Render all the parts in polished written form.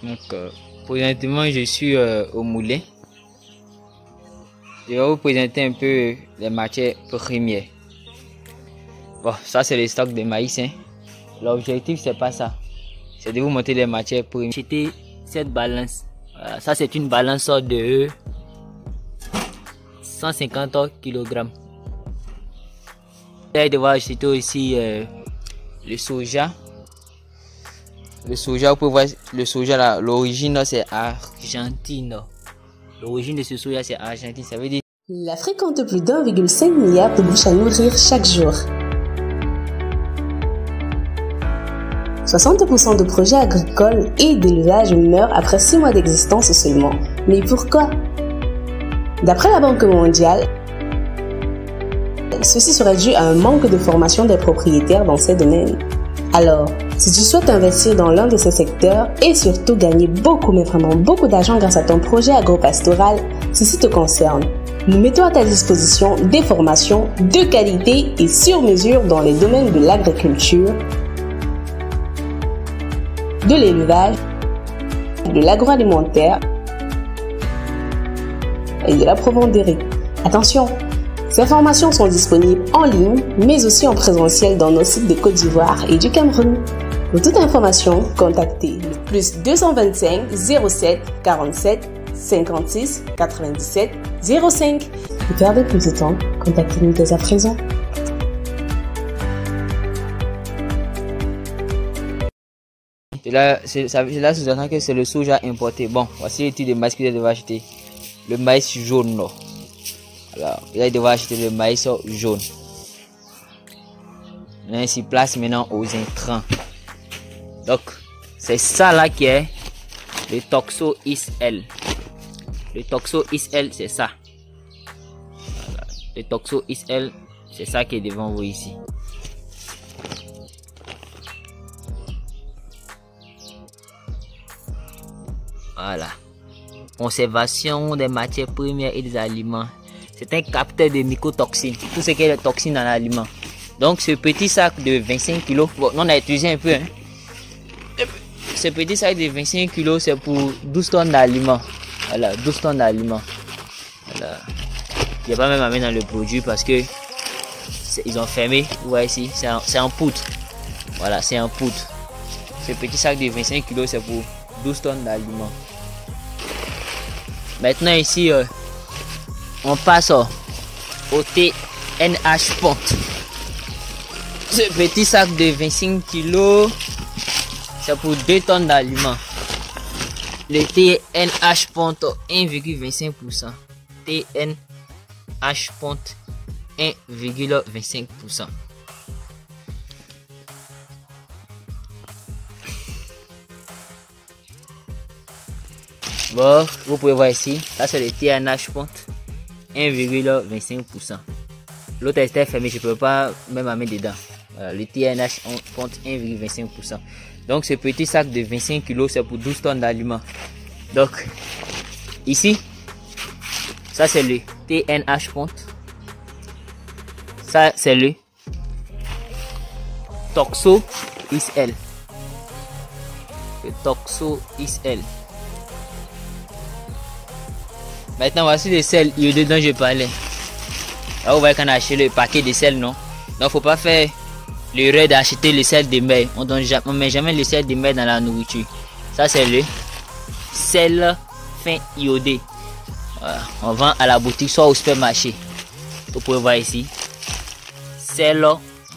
Donc, présentement, je suis au moulin. Je vais vous présenter un peu les matières premières. Bon, ça c'est le stock de maïs. Hein. L'objectif, c'est pas ça. C'est de vous montrer les matières premières. Acheter cette balance. Voilà, ça c'est une balance de 150 kg. Vous allez devoir acheter aussi le soja. Le soja, vous pouvez voir le soja là, l'origine c'est Argentine. L'origine de ce soja c'est Argentine, ça veut dire... L'Afrique compte plus d'1,5 milliard de bouches à nourrir chaque jour. 60% de projets agricoles et d'élevage meurent après 6 mois d'existence seulement. Mais pourquoi? D'après la Banque mondiale, ceci serait dû à un manque de formation des propriétaires dans ces domaines. Alors, si tu souhaites investir dans l'un de ces secteurs et surtout gagner beaucoup, mais vraiment beaucoup d'argent grâce à ton projet agropastoral, ceci te concerne. Nous mettons à ta disposition des formations de qualité et sur mesure dans les domaines de l'agriculture, de l'élevage, de l'agroalimentaire et de la provenderie. Attention! Ces formations sont disponibles en ligne, mais aussi en présentiel dans nos sites de Côte d'Ivoire et du Cameroun. Pour toute information, contactez le plus 225 07 47 56 97 05. Ne perdez plus de temps, contactez-nous dès à présent. Et là, sous-entend que c'est le soja importé. Bon, voici les types de maïs que vous devez acheter. Le maïs jaune. Alors, il va devoir acheter le maïs jaune. On s'y place maintenant aux intrants. Donc, c'est ça là qui est le Toxo XL. Le Toxo XL, c'est ça. Voilà. Le Toxo XL, c'est ça qui est devant vous ici. Voilà. Conservation des matières premières et des aliments. C'est un capteur de mycotoxines, tout ce qui est toxines dans l'aliment. Donc ce petit sac de 25 kg, bon, on a utilisé un peu. Hein. Ce petit sac de 25 kg, c'est pour 12 tonnes d'aliments. Voilà, 12 tonnes d'aliments. Voilà. Il n'y a pas même à mettre dans le produit parce que ils ont fermé. Vous voyez ici, c'est en poudre. Voilà, c'est en poudre. Ce petit sac de 25 kg, c'est pour 12 tonnes d'aliments. Maintenant ici, on passe au TNH Ponte. Ce petit sac de 25 kg, c'est pour 2 tonnes d'aliments. Le TNH Ponte 1,25%. TNH Ponte 1,25%. Bon, vous pouvez voir ici, ça c'est le TNH Ponte 1,25%. L'autre était fermé, je ne peux pas même en mettre dedans. Voilà, le TNH Ponte 1,25%. Donc ce petit sac de 25 kg, c'est pour 12 tonnes d'aliments. Donc ici, ça c'est le TNH Ponte. Ça c'est le Toxo XL. Le Toxo XL. Maintenant, voici le sel iodé dont je parlais. Là, vous voyez qu'on a acheté le paquet de sel, non? Donc, faut pas faire l'erreur d'acheter le sel de mer. On ne met jamais le sel de mer dans la nourriture. Ça, c'est le sel fin iodé. Voilà. On vend à la boutique, soit au supermarché. Vous pouvez voir ici. Sel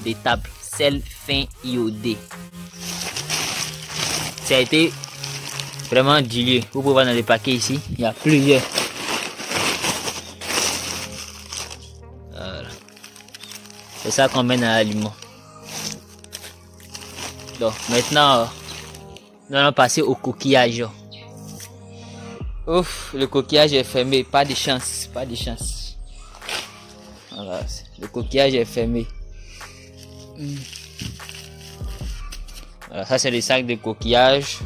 de table. Sel fin iodé. Ça a été vraiment dilué. Vous pouvez voir dans le paquet ici. Il y a plusieurs. C'est ça qu'on met dans l'aliment. Donc maintenant, nous allons passer au coquillage. Ouf, le coquillage est fermé, pas de chance, pas de chance. Voilà, le coquillage est fermé. Voilà, ça c'est le sac de coquillage.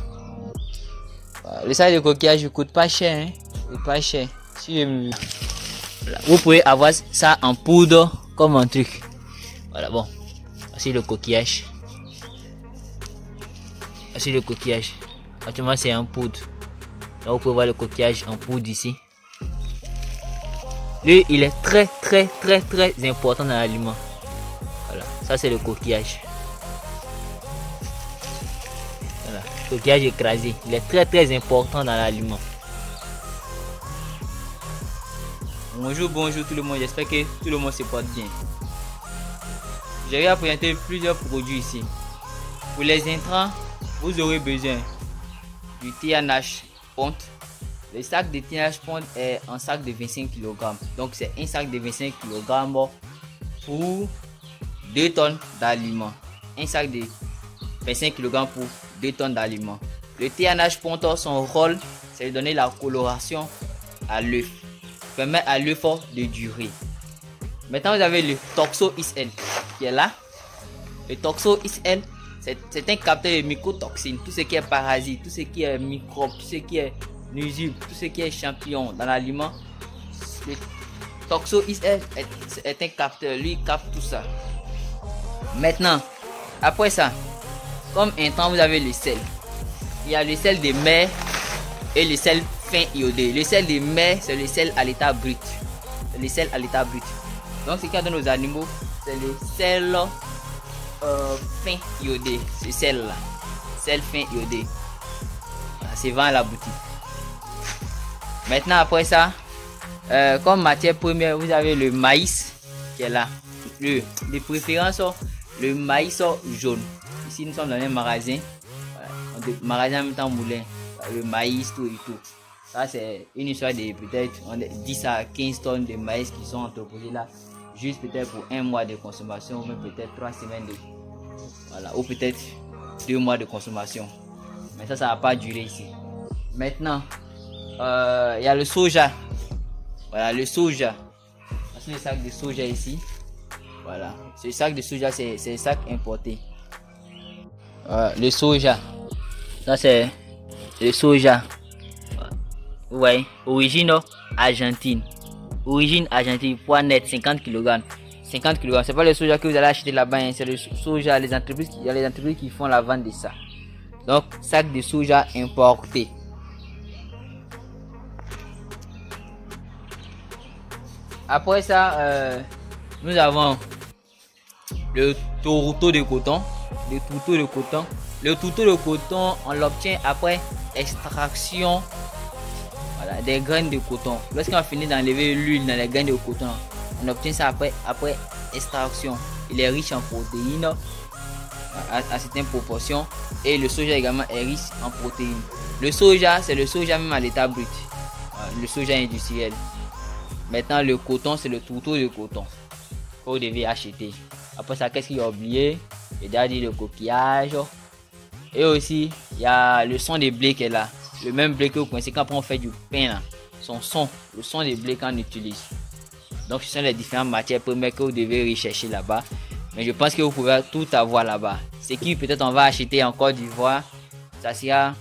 Voilà, le sac de coquillage ne coûte pas cher, hein? Il coûte pas cher. Si voilà, vous pouvez avoir ça en poudre comme un truc. Voilà, bon, voici le coquillage. Voici le coquillage. Actuellement, c'est en poudre. Donc, vous pouvez voir le coquillage en poudre ici. Lui, il est très important dans l'aliment. Voilà, ça c'est le coquillage. Voilà, coquillage écrasé. Il est très important dans l'aliment. Bonjour tout le monde. J'espère que tout le monde se porte bien. J'ai présenté plusieurs produits ici. Pour les intrants, vous aurez besoin du TNH ponte. Le sac de TNH ponte est un sac de 25 kg. Donc c'est un sac de 25 kg pour 2 tonnes d'aliments. Un sac de 25 kg pour 2 tonnes d'aliments. Le TNH ponte, son rôle, c'est de donner la coloration à l'œuf. Permet à l'œuf de durer. Maintenant vous avez le Toxo XL qui est là. Le Toxo XL, c'est un capteur de mycotoxines, tout ce qui est parasites, tout ce qui est microbes, tout ce qui est nuisibles, tout ce qui est champignons dans l'aliment. Le Toxo XL est un capteur, lui il capte tout ça. Maintenant, après ça, comme intrant, vous avez le sel. Il y a le sel de mer et le sel fin iodé. Le sel de mer, c'est le sel à l'état brut. C'est le sel à l'état brut. Donc, ce qu'il y a dans nos animaux, c'est le sel fin iodé. Ce sel-là. Sel fin iodé. C'est vend à la boutique. Maintenant, après ça, comme matière première, vous avez le maïs qui est là. De préférence, le maïs jaune. Ici, nous sommes dans un magasin. Voilà. Magasin en même temps moulin. Le maïs, tout et tout. Ça, c'est une histoire de peut-être 10 à 15 tonnes de maïs qui sont entreposés là. Juste peut-être pour 1 mois de consommation, ou même peut-être 3 semaines de. Voilà. Ou peut-être 2 mois de consommation. Mais ça va pas durer ici. Maintenant, il y a le soja. Voilà, le soja. C'est le sac de soja ici. Voilà. Ce sac de soja, c'est un sac importé. Le soja. Ça, c'est le soja. Ouais, origine Argentine. Origine Argentine, poids net 50 kg. 50 kg. C'est pas le soja que vous allez acheter là-bas, hein. C'est le soja. Il y a les entreprises qui font la vente de ça. Donc, sac de soja importé. Après ça, nous avons le tourteau de coton. Le tourteau de coton. Le tourteau de coton, on l'obtient après extraction, voilà, des graines de coton. Lorsqu'on finit d'enlever l'huile dans les graines de coton, on obtient ça après extraction. Il est riche en protéines à certaines proportions. Et le soja également est riche en protéines. Le soja, c'est le soja même à l'état brut. Le soja industriel. Maintenant, le coton, c'est le tourteau de coton que vous devez acheter. Après ça, qu'est-ce qu'il y a oublié? J'ai déjà dit le coquillage. Et aussi, il y a le son de blé qui est là. Le même blé que vous connaissez quand on fait du pain là. Le son de blé qu'on utilise. Donc, ce sont les différentes matières premières que vous devez rechercher là-bas. Mais je pense que vous pouvez tout avoir là-bas. Ce qui peut-être on va acheter en Côte d'Ivoire, ça sera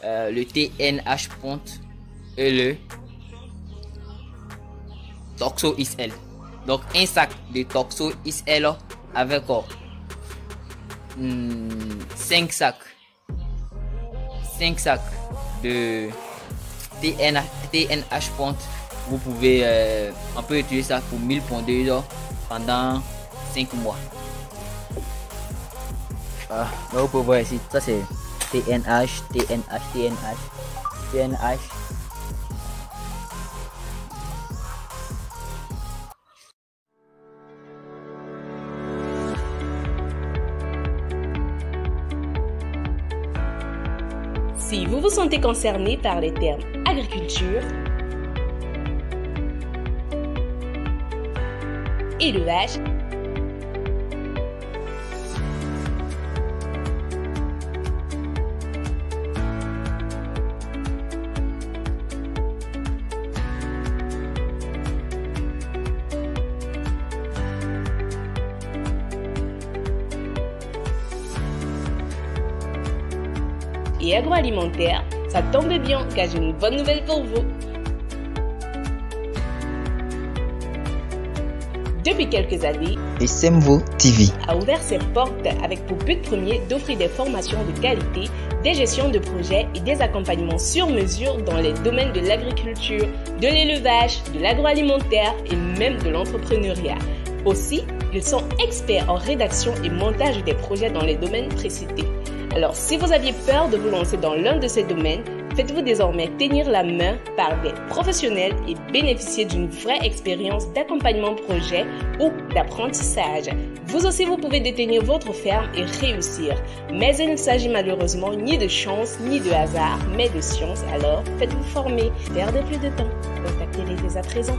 le TNH ponte et le Toxo XL. Donc, un sac de Toxo XL avec 5 sacs de TNH ponte. Vous pouvez on peut utiliser ça pour 1000 pondeuses pendant 5 mois. Donc vous pouvez voir ici, ça c'est TNH. Si vous vous sentez concerné par les termes agriculture, élevage, et agroalimentaire, ça tombe bien car j'ai une bonne nouvelle pour vous. Depuis quelques années, SMVO TV a ouvert ses portes avec pour but premier d'offrir des formations de qualité, des gestions de projets et des accompagnements sur mesure dans les domaines de l'agriculture, de l'élevage, de l'agroalimentaire et même de l'entrepreneuriat. Aussi, ils sont experts en rédaction et montage des projets dans les domaines précités. Alors, si vous aviez peur de vous lancer dans l'un de ces domaines, faites-vous désormais tenir la main par des professionnels et bénéficier d'une vraie expérience d'accompagnement projet ou d'apprentissage. Vous aussi, vous pouvez détenir votre ferme et réussir. Mais il ne s'agit malheureusement ni de chance ni de hasard, mais de science. Alors, faites-vous former. Perdez plus de temps. Contactez-les dès à présent.